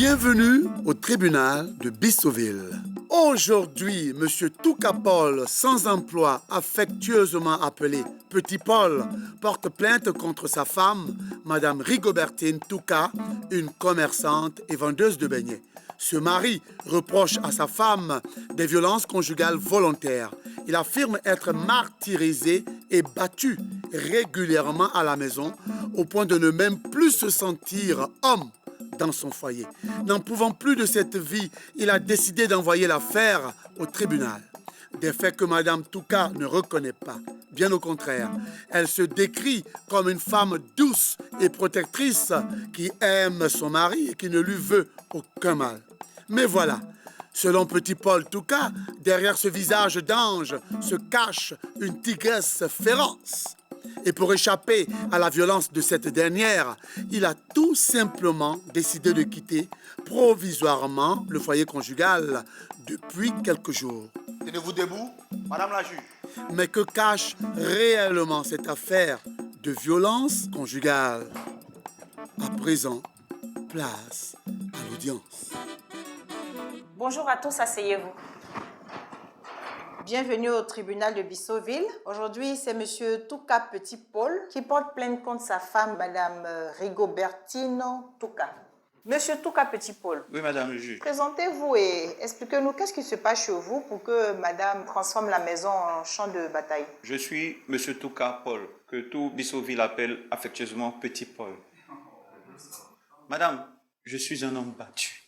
Bienvenue au tribunal de Bissoville. Aujourd'hui, M. Touka Paul, sans emploi, affectueusement appelé Petit Paul, porte plainte contre sa femme, Mme Rigobertine Touka, une commerçante et vendeuse de beignets. Ce mari reproche à sa femme des violences conjugales volontaires. Il affirme être martyrisé et battu régulièrement à la maison, au point de ne même plus se sentir homme dans son foyer. N'en pouvant plus de cette vie, il a décidé d'envoyer l'affaire au tribunal. Des faits que Mme Touka ne reconnaît pas. Bien au contraire, elle se décrit comme une femme douce et protectrice qui aime son mari et qui ne lui veut aucun mal. Mais voilà, selon Petit Paul Touka, derrière ce visage d'ange se cache une tigresse féroce. Et pour échapper à la violence de cette dernière, il a tout simplement décidé de quitter provisoirement le foyer conjugal depuis quelques jours. Tenez-vous debout, Madame la juge. Mais que cache réellement cette affaire de violence conjugale? À présent, place à l'audience. Bonjour à tous, asseyez-vous. Bienvenue au tribunal de Bissoville. Aujourd'hui, c'est M. Touka Petit Paul qui porte plainte contre sa femme, Mme Rigobertine Touka. Monsieur Touka Petit Paul. Oui, Madame le juge. Présentez-vous et expliquez-nous qu'est-ce qui se passe chez vous pour que Madame transforme la maison en champ de bataille. Je suis Monsieur Touka Paul, que tout Bissoville appelle affectueusement Petit Paul. Madame, je suis un homme battu.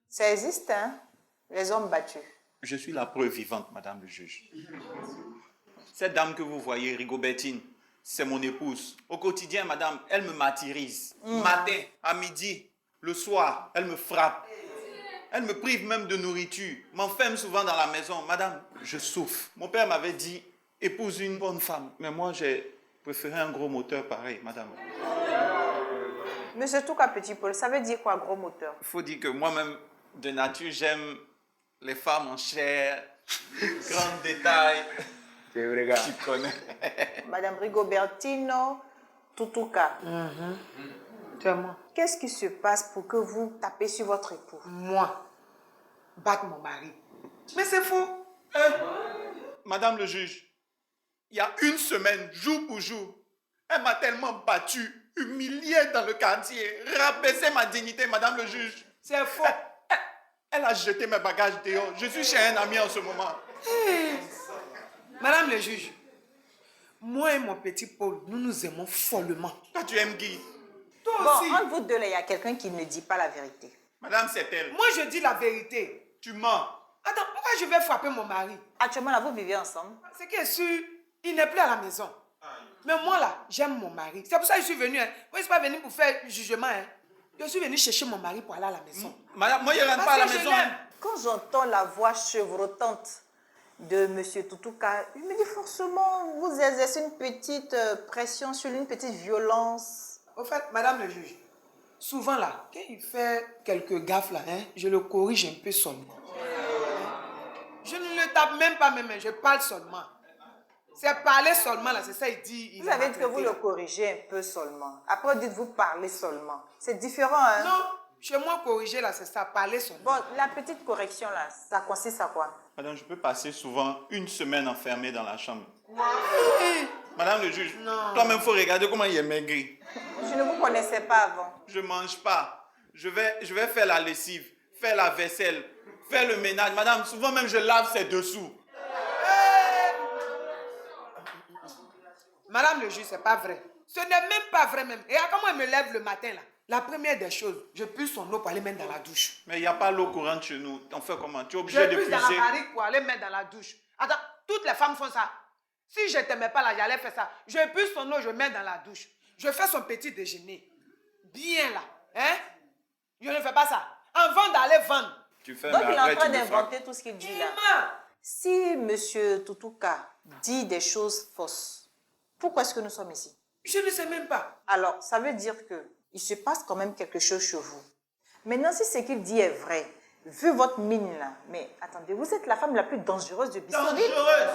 Ça existe, hein, les hommes battus. Je suis la preuve vivante, Madame le juge. Cette dame que vous voyez, Rigobertine, c'est mon épouse. Au quotidien, Madame, elle me martyrise. Matin, à midi, le soir, elle me frappe. Elle me prive même de nourriture, m'enferme souvent dans la maison. Madame, je souffre. Mon père m'avait dit, épouse une bonne femme. Mais moi, j'ai préféré un gros moteur pareil, Madame. Monsieur Touka Petit Paul, ça veut dire quoi, gros moteur? Il faut dire que moi-même, de nature, j'aime les femmes en chair, grand détail. C'est vrai, gars. Tu connais. Madame Rigobertine Touka. C'est moi. Qu'est-ce qui se passe pour que vous tapez sur votre époux? Moi, battre mon mari. Mais c'est faux. Madame le juge, il y a une semaine, jour pour jour, elle m'a tellement battu, humilié dans le quartier, rabaissé ma dignité, Madame le juge. C'est faux. Elle a jeté mes bagages dehors. Je suis chez un ami en ce moment. Madame le juge, moi et mon petit Paul, nous nous aimons follement. Toi, tu aimes Guy. Toi Bon, aussi. entre vous deux, là, il y a quelqu'un qui ne dit pas la vérité. Madame, c'est elle. Moi, je dis la vérité. Tu mens. Attends, pourquoi je vais frapper mon mari? Actuellement, là, vous vivez ensemble. Ce qui est sûr, il n'est plus à la maison. Mais moi, là, j'aime mon mari. C'est pour ça que je suis venu. Hein. Moi, je ne suis pas venu pour faire jugement. Hein. Je suis venu chercher mon mari pour aller à la maison. Madame, moi, je ne rentre pas à la maison. Quand j'entends la voix chevrotante de M. Touka, il me dit forcément, vous exercez une petite pression sur lui, une petite violence. Au fait, madame le juge, souvent là, quand il fait quelques gaffes là, hein, je le corrige un peu seulement. Je ne le tape même pas mes mains, je parle seulement. C'est parler seulement là, c'est ça il dit. Vous avez dit que vous le corrigez un peu seulement. Après, dites-vous parler seulement. C'est différent, hein? Non, chez moi, corriger là, c'est ça, parler seulement. Bon, la petite correction là, ça consiste à quoi? Madame, je peux passer souvent une semaine enfermée dans la chambre. Madame le juge, toi-même, il faut regarder comment il est maigri. Je ne vous connaissais pas avant. Je ne mange pas. Je vais faire la lessive, faire la vaisselle, faire le ménage. Madame, souvent même, je lave ses dessous. Madame le juge, c'est pas vrai. Ce n'est même pas vrai même. Et comment elle me lève le matin là? La première des choses, je puise son eau pour aller mettre dans la douche. Mais il n'y a pas l'eau courante chez nous. On fait comment? Tu es Je obligé de puise dans puiser. la barrique pour aller mettre dans la douche. Attends, toutes les femmes font ça. Si je ne t'aimais pas là, j'allais faire ça. Je puise son eau, je mets dans la douche. Je fais son petit déjeuner. Bien là. Hein? Je ne fais pas ça. Avant d'aller vendre. Tu fais, Donc mais il est après, en train tu me frappes. d'inventer tout ce qu'il dit là. Si M. Touka dit des choses fausses, pourquoi est-ce que nous sommes ici? Je ne sais même pas. Alors, ça veut dire qu'il se passe quand même quelque chose chez vous. Maintenant, si ce qu'il dit est vrai, vu votre mine là, mais attendez, vous êtes la femme la plus dangereuse de Bissoville. Dangereuse!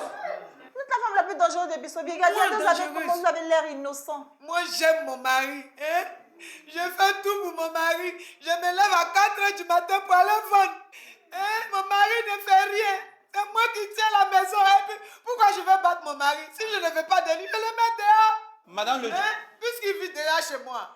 Vous êtes la femme la plus dangereuse de Bissoville. Regardez, Moi, comment vous avez l'air innocent. Moi, j'aime mon mari. Hein? Je fais tout pour mon mari. Je me lève à 4 heures du matin pour aller vendre. Hein? Mon mari ne fait rien. C'est moi qui tiens la maison. Et puis, pourquoi je vais battre mon mari? Si je ne veux pas de lui, je le mets dehors. Madame le juge. Hein? Puisqu'il vit déjà chez moi.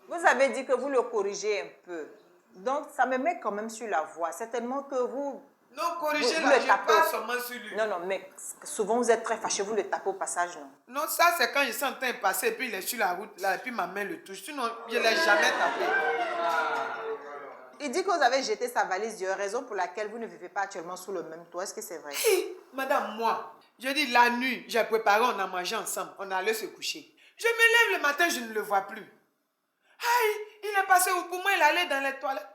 Vous avez dit que vous le corrigez un peu. Donc, ça me met quand même sur la voie. Certainement que vous... Non, corriger vous là, le je tapez. passe seulement sur lui. Non, mais souvent vous êtes très fâché, vous le tapez au passage, non? Non, ça c'est quand je suis en train de passer et puis il est sur la route là et puis ma main le touche. Sinon, je ne l'ai jamais tapé. Il dit que vous avez jeté sa valise dehors, raison pour laquelle vous ne vivez pas actuellement sous le même toit. Est-ce que c'est vrai? Hi, madame, moi, je dis la nuit, j'ai préparé, on a mangé ensemble, on allait se coucher. Je me lève le matin, je ne le vois plus. Aïe, il est passé où? Pour moi, il allait dans les toilettes.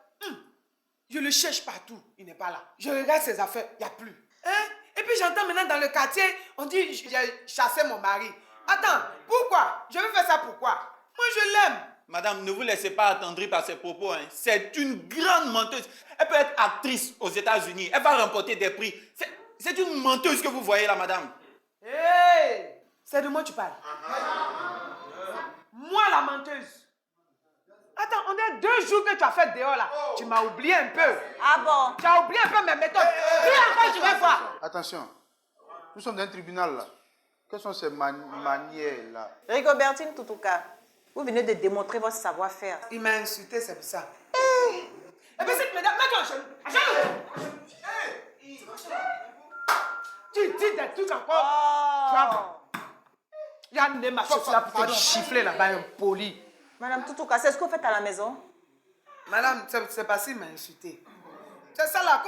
Je le cherche partout, il n'est pas là. Je regarde ses affaires, il n'y a plus. Hein? Et puis j'entends maintenant dans le quartier, on dit j'ai chassé mon mari. Attends, pourquoi? Je veux faire ça pourquoi? Moi, je l'aime. Madame, ne vous laissez pas attendrir par ses propos. Hein. C'est une grande menteuse. Elle peut être actrice aux États-Unis. Elle va remporter des prix. C'est une menteuse que vous voyez là, madame. Hé! C'est de moi que tu parles. Moi, la menteuse. Attends, on est 2 jours que tu as fait dehors là. Tu m'as oublié un peu. Ah bon? Tu as oublié un peu mes méthodes. Dis encore, tu vas voir. Attention, nous sommes dans un tribunal là. Quelles sont ces manières là? Rigobertine Tutuka, vous venez de démontrer votre savoir-faire. Il m'a insulté, c'est pour ça. Eh bien, cette mesdames, mets-toi à genoux. Tu dis des trucs encore. Il y a une machette là pour te gifler là-bas, impoli. Madame Tutuka, c'est ce que vous faites à la maison? Madame, c'est parce qu'il m'a insulté. C'est ça là,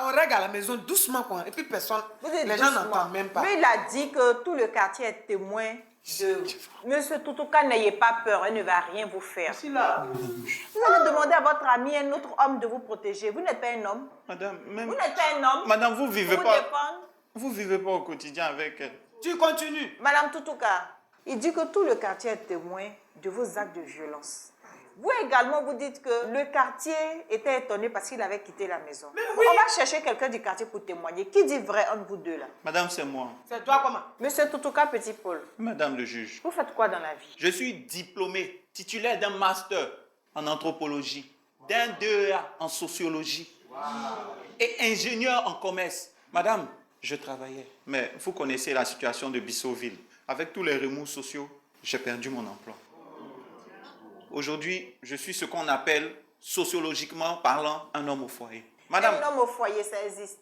on règle à la maison doucement quoi. Et puis personne, les gens n'entendent même pas. Mais il a dit que tout le quartier est témoin de... Monsieur Tutuka, n'ayez pas peur, elle ne va rien vous faire. Là. Vous allez demander à votre ami, un autre homme, de vous protéger. Vous n'êtes pas un homme. Madame, même... Vous n'êtes pas un homme. Madame, vous vivez Pour pas... vous défendre. Vous vivez pas au quotidien avec elle. Tu continues. Madame Tutuka, il dit que tout le quartier est témoin de vos actes de violence. Vous également, vous dites que le quartier était étonné parce qu'il avait quitté la maison. Mais oui. On va chercher quelqu'un du quartier pour témoigner. Qui dit vrai entre vous deux là? Madame, c'est moi. C'est toi comment? Monsieur Tutuka Petit Paul, Madame le juge. vous faites quoi dans la vie? Je suis diplômé, titulaire d'un master en anthropologie, d'un DEA en sociologie et ingénieur en commerce. Madame, je travaillais, mais vous connaissez la situation de Bissoville. Avec tous les remous sociaux, j'ai perdu mon emploi. Aujourd'hui, je suis ce qu'on appelle, sociologiquement parlant, un homme au foyer. Madame, Un homme au foyer, ça existe.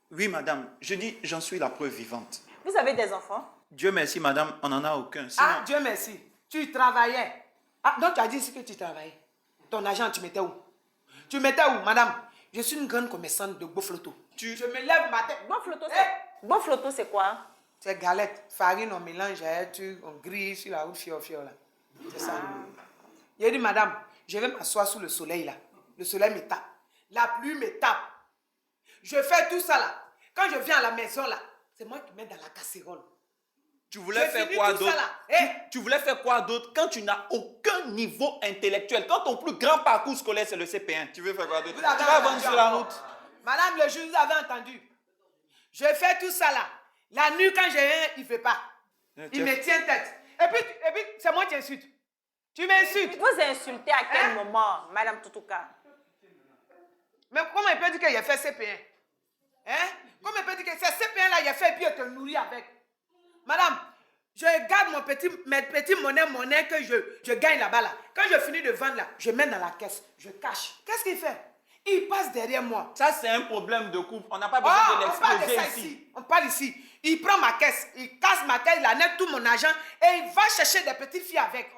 oui, madame, je dis, j'en suis la preuve vivante. Vous avez des enfants? Dieu merci, madame, on n'en a aucun. Sinon, Ah, Dieu merci. Tu travaillais. Ah, donc tu as dit ici que tu travaillais. Ton argent, tu mettais où? Tu mettais où, madame? Je suis une grande commerçante de Bofloto. Je me lève matin. Bon flotto, c'est quoi? C'est galette, farine, on mélange, on grille sur la route, fior là. C'est ça. J'ai dit, madame, je vais m'asseoir sous le soleil là. Le soleil me tape. La pluie me tape. Je fais tout ça là. Quand je viens à la maison là, c'est moi qui mets dans la casserole. tu voulais faire quoi d'autre? Tu voulais faire quoi d'autre quand tu n'as aucun niveau intellectuel? Quand ton plus grand parcours scolaire, c'est le CP1, tu veux faire quoi d'autre? Tu vas vendre sur la route. Madame le juge, vous avez entendu. Je fais tout ça là. La nuit, quand j'ai rien, il ne fait pas. Il me tient tête. Et puis c'est moi qui insulte. Tu m'insultes. Vous insultez à quel moment, Madame Tutuka? Mais comment il peut dire qu'il a fait CP1? Hein? Comment il peut dire que c'est CP1 là, il a fait et puis il te nourrit avec? Madame, je garde mes petits monnaies que je gagne là-bas là. Quand je finis de vendre là, je mets dans la caisse, je cache. Qu'est-ce qu'il fait? Il passe derrière moi. Ça, c'est un problème de couple. On n'a pas besoin de l'exposer ici. On parle ici. Il prend ma caisse, il casse ma caisse, il enlève tout mon argent et il va chercher des petites filles avec.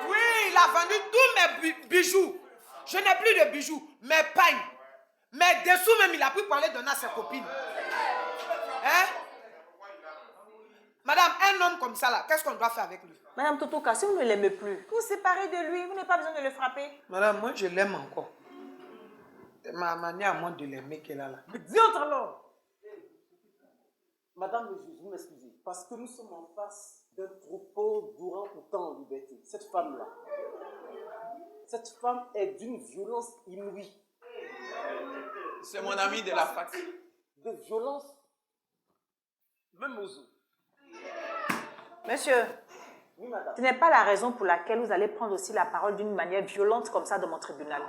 Oui, il a vendu tous mes bijoux. Je n'ai plus de bijoux, mes pagnes, mes dessous même, il a pu parler donner à ses copines. Hein? Madame, un homme comme ça là, qu'est-ce qu'on doit faire avec lui? Madame Tutuka, si vous ne l'aimez plus, vous séparez de lui, vous n'avez pas besoin de le frapper. Madame, moi je l'aime encore. C'est ma manière à moi de l'aimer qu'elle a là. Dis autrement. Madame le juge, vous m'excusez, parce que nous sommes en face d'un propos durant autant en liberté. Cette femme-là, cette femme est d'une violence inouïe. C'est mon ami de la fac. De violence, même aux os. Monsieur, Oui, madame. Ce n'est pas la raison pour laquelle vous allez prendre aussi la parole d'une manière violente comme ça dans mon tribunal.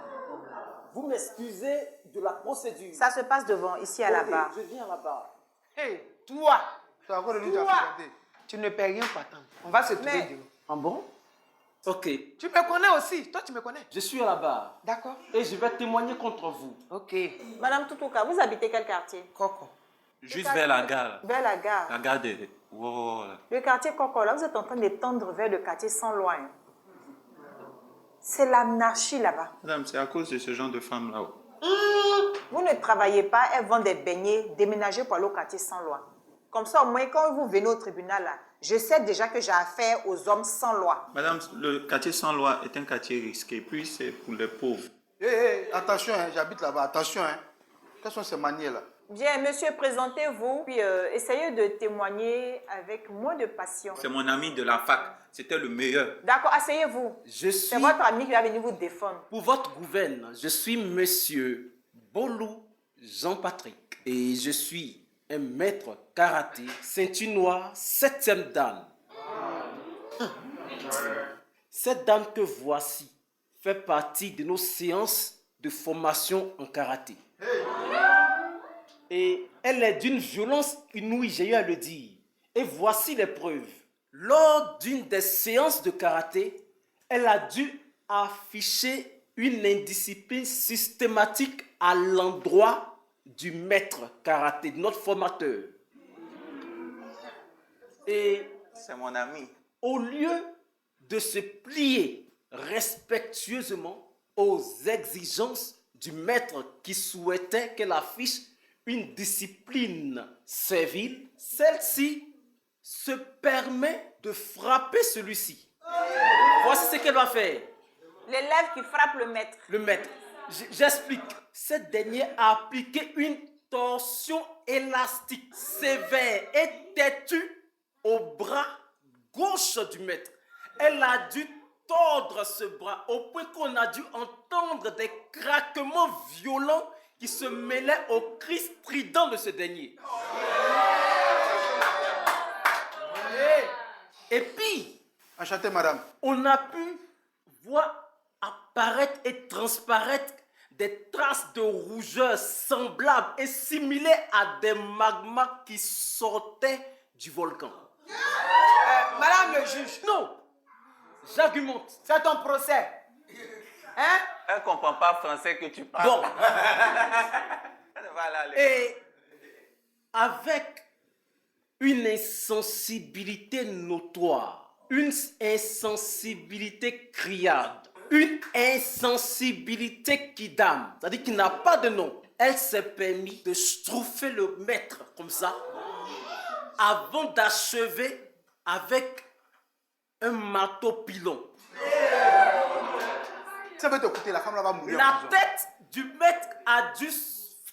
Vous m'excusez de la procédure. Ça se passe devant, ici à la Ok, barre. je viens à la barre. Hé, toi, C'est encore de lui qui a toi, présenté. tu ne peux rien t'attendre. On va se trouver Mais- dehors. Ah bon? Ok, Tu me connais aussi. Toi, tu me connais. je suis à la barre. D'accord. Et je vais témoigner contre vous. Ok. Madame Tutuka, vous habitez quel quartier? Coco. Juste vers la gare. Vers la gare. La gare de... Wow, là. Le quartier Coco, là, vous êtes en train d'étendre vers le quartier sans loi. Hein. C'est l'anarchie là-bas. Madame, c'est à cause de ce genre de femme là-haut. Vous ne travaillez pas, elles vendent des beignets, déménagez pour aller au quartier sans loi. Comme ça, au moins, quand vous venez au tribunal, là, je sais déjà que j'ai affaire aux hommes sans loi. Madame, le quartier sans loi est un quartier risqué. Puis c'est pour les pauvres. Attention, hein, j'habite là-bas, attention. Hein. Quelles sont ces manières-là? Bien, monsieur, présentez-vous, puis essayez de témoigner avec moins de passion. C'est mon ami de la fac. C'était le meilleur. D'accord, asseyez-vous. Je C'est suis, votre ami qui va venir vous défendre. pour votre gouverne, je suis monsieur Bolou Jean-Patrick. Et je suis un maître karaté, ceinture noire, 7e dan. Cette dame que voici fait partie de nos séances de formation en karaté. Et elle est d'une violence inouïe, j'ai eu à le dire. Et voici les preuves. Lors d'une des séances de karaté, elle a dû afficher une indiscipline systématique à l'endroit du maître karaté, de notre formateur. Et C'est mon ami. au lieu de se plier respectueusement aux exigences du maître qui souhaitait qu'elle affiche une discipline servile, celle-ci se permet de frapper celui-ci. Voici ce qu'elle va faire. L'élève qui frappe le maître. Le maître, j'explique. Cette dernière a appliqué une torsion élastique sévère et têtue au bras gauche du maître. Elle a dû tordre ce bras au point qu'on a dû entendre des craquements violents qui se mêlaient aux cris stridents de ce dernier. Et puis, Enchanté, madame. on a pu voir apparaître et transparaître des traces de rougeur semblables et similaires à des magmas qui sortaient du volcan. Madame le juge, Non, j'argumente. c'est ton procès. Hein? Elle ne comprend pas français que tu parles. Bon, Elle va aller. et avec une insensibilité notoire, une insensibilité criarde, une insensibilité qui dame, c'est-à-dire qui n'a pas de nom, elle s'est permis de schtroufer le maître comme ça, avant d'achever avec un marteau pilon. Ça veut t'écouter, la femme là va mourir. en La prison. tête du maître a dû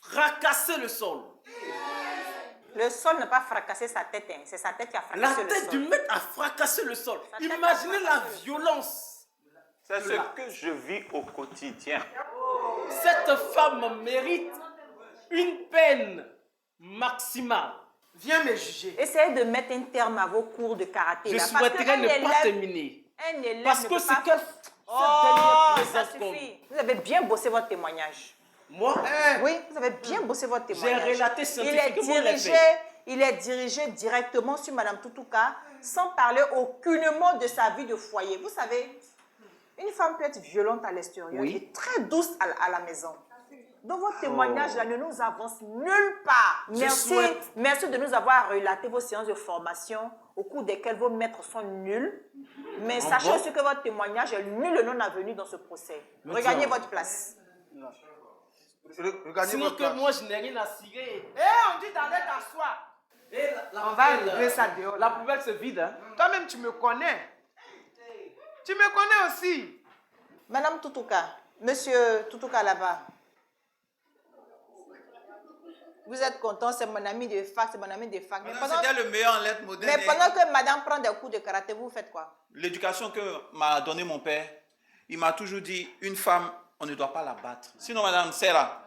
fracasser le sol. Le sol n'a pas fracassé sa tête, hein. C'est sa tête qui a La fracassé le tête sol. du maître a fracassé le sol. Sa tête a Imaginez la fracassé le sol. violence. C'est ce que je vis au quotidien. Cette femme mérite une peine maximale. Viens me juger. Essayez de mettre un terme à vos cours de karaté. Je là, souhaiterais ne pas terminer. Un élève Parce ne que peut ce pas... qu'elle Oh, cette ça dernière présente suffit. Vous avez bien bossé votre témoignage. moi, Oui, vous avez bien bossé votre témoignage. relaté scientifiquement les Il est dirigé directement sur Madame Tutuka sans parler aucunement de sa vie de foyer. Vous savez, une femme peut être violente à l'extérieur Oui. et très douce à la maison. Donc votre témoignage là ne nous avance nulle part. Merci de nous avoir relaté vos séances de formation au cours desquelles vos maîtres sont nuls. Mais sachez bon? aussi que votre témoignage est nul et non avenu dans ce procès. Regagnez votre place. Regardez sinon votre que place. moi je n'ai rien à cirer. On dit d'aller t'asseoir. Et On va régler ça dehors. La poubelle se vide. Hein? Toi-même, tu me connais. Tu me connais aussi. Madame Tutuka, Monsieur Tutuka là-bas. Vous êtes content, c'est mon ami de fac, c'est mon ami de fac. Mais pendant, C'était le meilleur en lettres modernes. mais pendant que madame prend des cours de karaté, vous faites quoi? L'éducation que m'a donné mon père, il m'a toujours dit, une femme, on ne doit pas la battre. Sinon, madame, c'est là.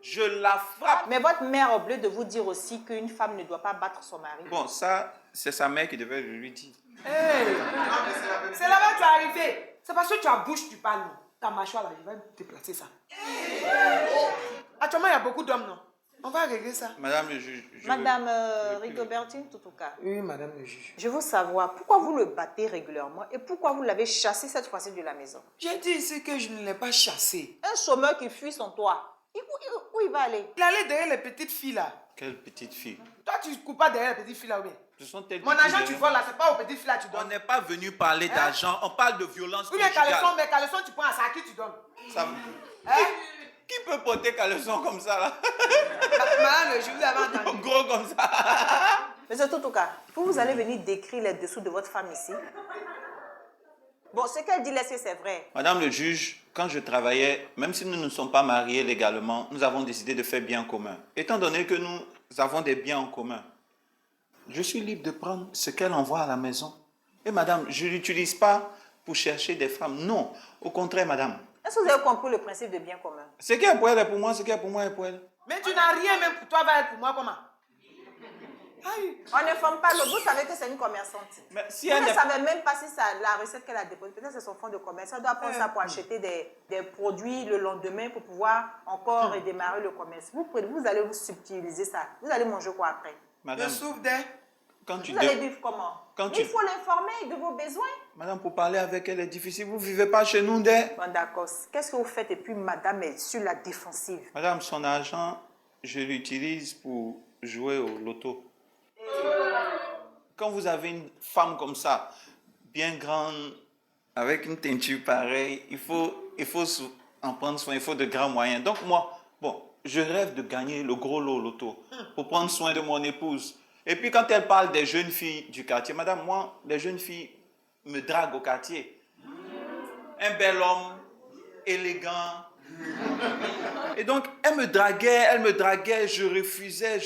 Je la frappe. Mais votre mère a oublié de vous dire aussi qu'une femme ne doit pas battre son mari. Bon, ça, c'est sa mère qui devait lui dire. Hey, c'est là-bas que tu es arrivé. C'est parce que tu as bouche, tu parles. Non. Ta mâchoire là, je vais déplacer ça. Actuellement, il y a beaucoup d'hommes, non? On va régler ça. Madame le juge. Madame Rigobertine Tutuka, Oui, madame le juge. je veux savoir pourquoi vous le battez régulièrement et pourquoi vous l'avez chassé cette fois-ci de la maison. J'ai dit ici que je ne l'ai pas chassé. Un chômeur qui fuit son toit, où il va aller? Il allait derrière les petites filles là. Quelle petite fille. Toi, tu ne cours pas derrière les petites filles là ou bien? Ce sont elles Mon qui argent, courent tu derrière. voles là, c'est pas aux petites filles là que tu On donnes. n'est pas venu parler d'argent, on parle de violence Ou bien caleçon, conjugale. mais caleçon, tu prends à ça, à qui tu donnes? Ça- Hein? Qui peut porter caleçon comme ça là? Madame le juge, vous avez entendu. Gros comme ça. Monsieur Tutuka, vous allez venir décrire les dessous de votre femme ici. Bon, ce qu'elle dit là, c'est vrai. Madame le juge, quand je travaillais, même si nous ne sommes pas mariés légalement, nous avons décidé de faire bien commun. Étant donné que nous avons des biens en commun, je suis libre de prendre ce qu'elle envoie à la maison. Et madame, je ne l'utilise pas pour chercher des femmes. Non, au contraire, madame. Est-ce que vous avez compris le principe de bien commun? Ce qui est pour elle est pour moi, ce qui est pour moi est pour elle. Mais tu n'as rien même pour toi, va être pour moi comment? Aïe. On ne forme pas l'autre. Vous savez que c'est une commerçante. Mais si Vous elle ne n'est savez même pas si la recette qu'elle a déposée, peut-être c'est son fonds de commerce. Elle doit prendre ça pour acheter des produits le lendemain pour pouvoir encore redémarrer le commerce. Vous allez vous subtiliser ça. Vous allez manger quoi après? Je madame, souffre des... quand tu Vous allez dé- vivre comment? Quand Mais tu- il faut l'informer de vos besoins. Madame, pour parler avec elle est difficile. Vous ne vivez pas chez nous, dès. Bon, d'accord. Qu'est-ce que vous faites? Et puis, madame est sur la défensive. Madame, son argent, je l'utilise pour jouer au loto. Quand vous avez une femme comme ça, bien grande, avec une teinture pareille, il faut en prendre soin, il faut de grands moyens. Donc moi, bon, je rêve de gagner le gros lot au loto pour prendre soin de mon épouse. Et puis quand elle parle des jeunes filles du quartier, madame, moi, les jeunes filles me draguent au quartier. Un bel homme, élégant. Et donc, elle me draguait, je refusais,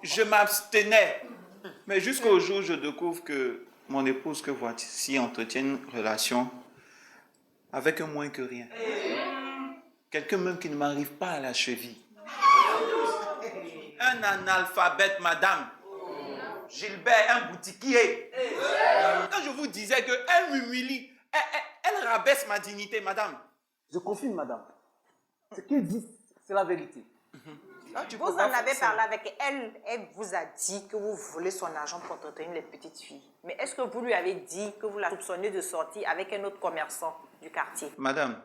je m'abstenais. Mais jusqu'au jour où je découvre que mon épouse que voici entretient une relation avec un moins que rien. Quelqu'un même qui ne m'arrive pas à la cheville. Un analphabète, madame. Gilbert, un boutiquier. Quand je vous disais qu'elle m'humilie, elle rabaisse ma dignité, madame. Je confirme, madame. Ce qu'il dit, c'est la vérité. Là, tu Vous peux en pas avez faire ça. parlé avec elle. Elle vous a dit que vous volez son argent pour entretenir les petites filles. Mais est-ce que vous lui avez dit que vous la soupçonnez de sortir avec un autre commerçant du quartier? Madame,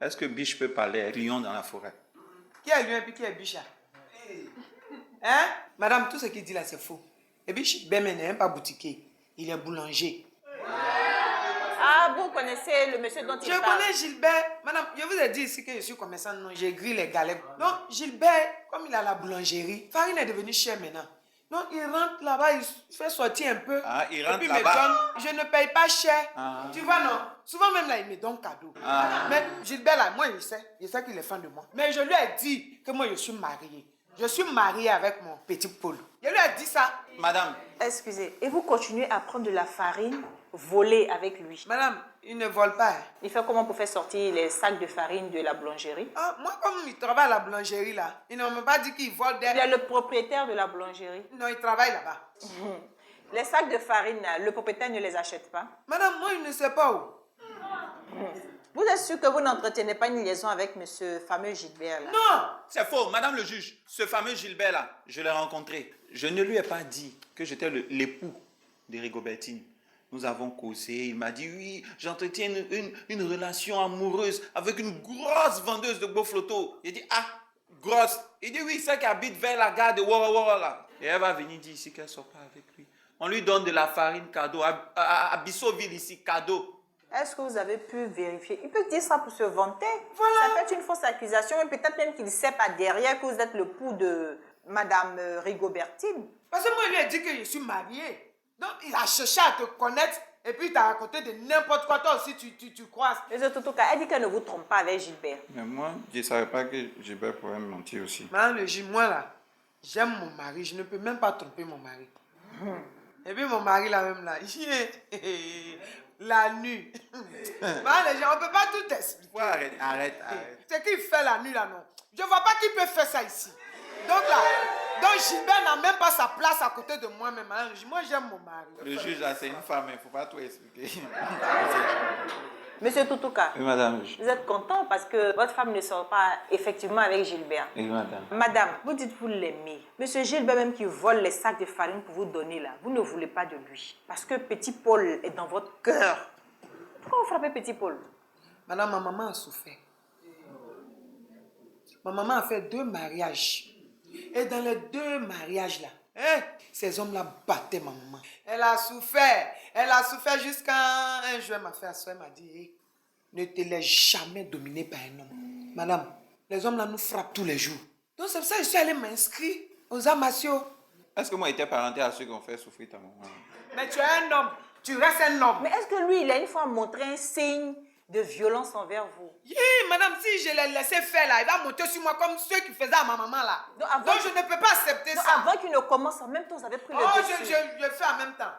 est-ce que Biche peut parler avec lion dans la forêt? Qui est lui et puis qui est Bicha? Hein? Madame, tout ce qu'il dit là, c'est faux. Et Biche, ben, n'est même pas boutiquier. Il est boulanger. Ah, vous connaissez le monsieur dont il Je parle? connais Gilbert. Madame, je vous ai dit ici que je suis commerçant. Non, j'ai grillé les galettes. Donc, Gilbert, comme il a la boulangerie, farine est devenue chère maintenant. Donc, il rentre là-bas, il fait sortir un peu. Ah, il et rentre puis là-bas. me donne, je ne paye pas cher. Ah. Tu vois, non? Souvent même là, il me donne cadeau. Ah. Mais Gilbert là, moi, je sais qu'il est fan de moi. Mais je lui ai dit que moi, je suis mariée. Je suis mariée avec mon petit Paul. Je lui ai dit ça. Madame, Excusez. Et vous continuez à prendre de la farine volée avec lui? Madame, il ne vole pas. Hein. Il fait comment pour faire sortir les sacs de farine de la boulangerie? Ah, moi, comme il travaille à la boulangerie là, il ne m'a pas dit qu'il vole des... Il est le propriétaire de la boulangerie. Non, il travaille là-bas. Les sacs de farine, là, le propriétaire ne les achète pas. Madame, moi, il ne sait pas où. Vous êtes sûr que vous n'entretenez pas une liaison avec monsieur fameux Gilbert là? Non! c'est faux. Madame le juge, ce fameux Gilbert-là, je l'ai rencontré. Je ne lui ai pas dit que j'étais l'époux de Rigobertine. Nous avons causé. Il m'a dit, oui, j'entretiens une relation amoureuse avec une grosse vendeuse de Beaufloto. Il dit, ah, grosse. Il dit, oui, celle qui habite vers la gare de Wara Wara là. Et elle va venir dire ici qu'elle ne sort pas avec lui. On lui donne de la farine cadeau. À Bissoville ici, cadeau. Est-ce que vous avez pu vérifier? Il peut dire ça pour se vanter. Voilà. Ça peut être une fausse accusation, mais peut-être même qu'il ne sait pas derrière que vous êtes le pouls de Madame Rigobertine. Parce que moi, il lui a dit que je suis mariée. Donc, il a cherché à te connaître et puis il t'a raconté de n'importe quoi. Toi aussi, tu croises. Mais en tout cas, elle dit qu'elle ne vous trompe pas avec Gilbert. Mais moi, je ne savais pas que Gilbert pourrait me mentir aussi. Madame le juge, moi là, j'aime mon mari. Je ne peux même pas tromper mon mari. Et puis mon mari là même là, la nuit. Bah, les gens, on ne peut pas tout expliquer. Arrête. C'est qu'il fait la nuit là, non. Je ne vois pas qui peut faire ça ici. Donc là, Gilbert n'a même pas sa place à côté de moi-même. Hein. Moi, j'aime mon mari. Le juge là, c'est une femme, il ne faut pas tout expliquer. Monsieur Toutouka, Oui, madame. vous êtes content parce que votre femme ne sort pas effectivement avec Gilbert. Oui, madame. Madame, vous dites vous l'aimez. Monsieur Gilbert même qui vole les sacs de farine pour vous donner là, vous ne voulez pas de lui. Parce que petit Paul est dans votre cœur. Pourquoi vous frappez petit Paul? Madame, ma maman a souffert. Ma maman a fait 2 mariages. Et dans les 2 mariages là, ces hommes-là battaient ma maman. Elle a souffert. Elle a souffert jusqu'à un jour, elle m'a fait asseoir, elle m'a dit, hey, ne te laisse jamais dominer par un homme. Madame, les hommes là nous frappent tous les jours. Donc c'est pour ça que je suis allée m'inscrire aux Amacio. Est-ce que moi j'étais parenté à ceux qui ont fait souffrir ta maman? Mais tu es un homme. Tu restes un homme. Mais est-ce que lui, il a une fois montré un signe de violence envers vous? Madame, si je l'ai laissé faire là, il va monter sur moi comme ceux qui faisaient à ma maman là. Donc je ne peux pas accepter ça. Avant qu'il ne commence, en même temps, vous avez pris le dessus. Je fais en même temps.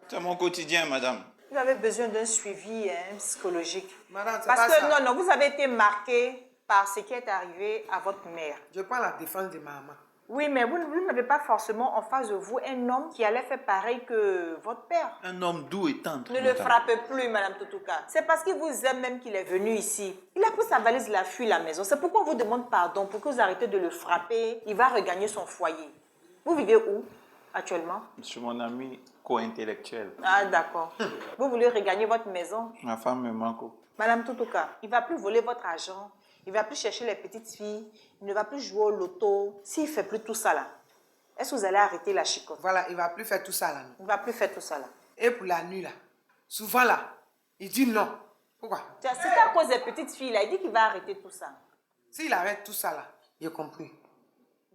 C'est mon quotidien, madame. Vous avez besoin d'un suivi psychologique. Madame, c'est Parce pas que ça. non, vous avez été marqué par ce qui est arrivé à votre mère. Je prends la défense de ma maman. Oui, mais vous n'avez pas forcément en face de vous un homme qui allait faire pareil que votre père. Un homme doux et tendre. Ne le frappez plus, Madame Toutouka. C'est parce qu'il vous aime même qu'il est venu ici. Il a pris sa valise, il a fui la maison. C'est pourquoi on vous demande pardon, pour que vous arrêtez de le frapper. Il va regagner son foyer. Vous vivez où actuellement? Je suis mon ami co-intellectuel. Ah, d'accord. Vous voulez regagner votre maison? Ma femme me manque. Madame Toutouka, il ne va plus voler votre argent. Il ne va plus chercher les petites filles. Il ne va plus jouer au loto. S'il ne fait plus tout ça là, est-ce que vous allez arrêter la chicotte? Voilà, il ne va plus faire tout ça là. Il ne va plus faire tout ça là. Et pour la nuit là, souvent là, il dit non. Pourquoi? C'est à cause des petites filles là. Il dit qu'il va arrêter tout ça. S'il arrête tout ça là, j'ai compris.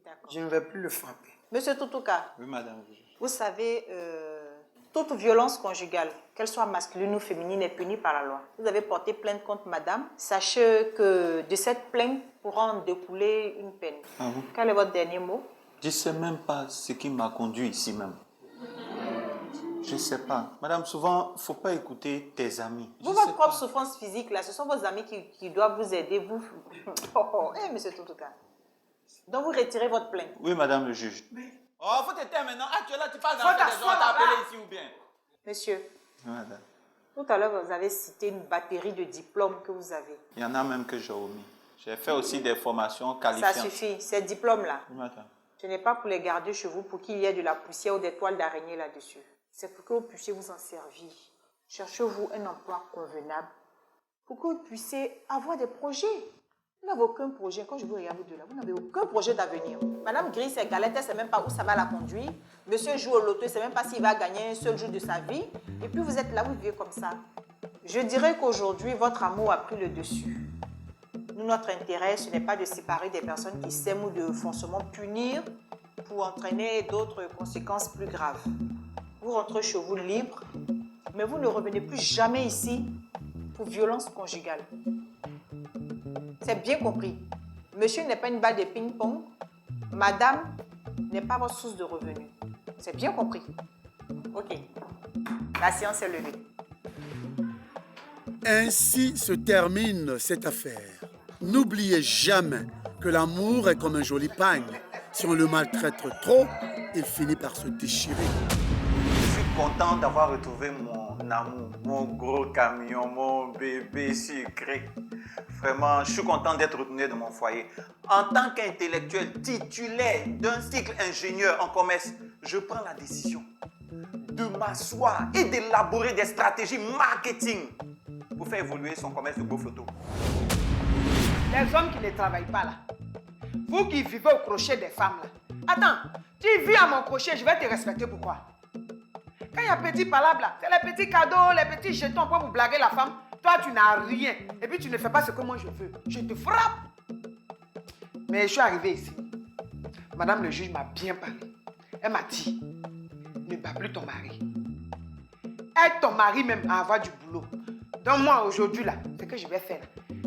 D'accord. Je ne vais plus le frapper. Monsieur Toutouka, Oui, madame. vous savez, toute violence conjugale, qu'elle soit masculine ou féminine, est punie par la loi. Vous avez porté plainte contre madame. Sachez que de cette plainte pourra en découler une peine. Ah bon? Quel est votre dernier mot? Je ne sais même pas ce qui m'a conduit ici même. Je ne sais pas. Madame, souvent, il ne faut pas écouter tes amis. Vous, votre propre souffrance physique, là, ce sont vos amis qui doivent vous aider. Vous... monsieur Toutouka. Donc, vous retirez votre plainte. Oui, madame le juge. Oh, faut te taire maintenant. Ah, tu es là, tu parles dans Faut les gens, t'asseoir t'as appelé là-bas. ici ou bien? Monsieur, Oui, madame. tout à l'heure, vous avez cité une batterie de diplômes que vous avez. Il y en a même que j'ai omis. J'ai fait aussi des formations Ça qualifiantes. suffit. Ces diplômes-là, Oui, madame. ce n'est pas pour les garder chez vous pour qu'il y ait de la poussière ou des toiles d'araignée là-dessus. C'est pour que vous puissiez vous en servir. Cherchez-vous un emploi convenable pour que vous puissiez avoir des projets. Vous n'avez aucun projet. Quand je vous regarde de là, vous n'avez aucun projet d'avenir. Madame grille ses galettes, elle ne sait même pas où ça va la conduire. Monsieur joue au loto, il ne sait même pas s'il va gagner un seul jour de sa vie. Et puis vous êtes là, vous vivez comme ça. Je dirais qu'aujourd'hui, votre amour a pris le dessus. Nous, notre intérêt, ce n'est pas de séparer des personnes qui s'aiment ou de forcément punir pour entraîner d'autres conséquences plus graves. Vous rentrez chez vous libre, mais vous ne revenez plus jamais ici pour violence conjugale. C'est bien compris. Monsieur n'est pas une balle de ping-pong. Madame n'est pas votre source de revenus. C'est bien compris. Ok. La séance est levée. Ainsi se termine cette affaire. N'oubliez jamais que l'amour est comme un joli pagne. Si on le maltraite trop, il finit par se déchirer. Je suis content d'avoir retrouvé mon amour, mon gros camion, mon bébé sucré. Vraiment, je suis content d'être retourné dans mon foyer. En tant qu'intellectuel titulaire d'un cycle ingénieur en commerce, je prends la décision de m'asseoir et d'élaborer des stratégies marketing pour faire évoluer son commerce de beaux photos. Les hommes qui ne travaillent pas là, vous qui vivez au crochet des femmes là, attends, tu vis à mon crochet, je vais te respecter pourquoi? Quand il y a petit palabre là, c'est les petits cadeaux, les petits jetons pour vous blaguer la femme. Toi, tu n'as rien. Et puis, tu ne fais pas ce que moi je veux. Je te frappe. Mais je suis arrivée ici. Madame le juge m'a bien parlé. Elle m'a dit, ne bats plus ton mari. Aide ton mari même à avoir du boulot. Donc moi, aujourd'hui là, ce que je vais faire,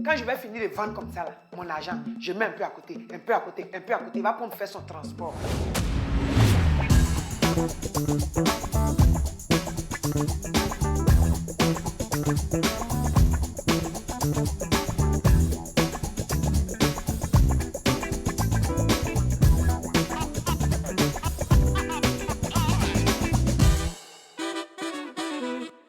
quand je vais finir de vendre comme ça là, mon argent, je mets un peu à côté, un peu à côté, un peu à côté. Il va pour me faire son transport.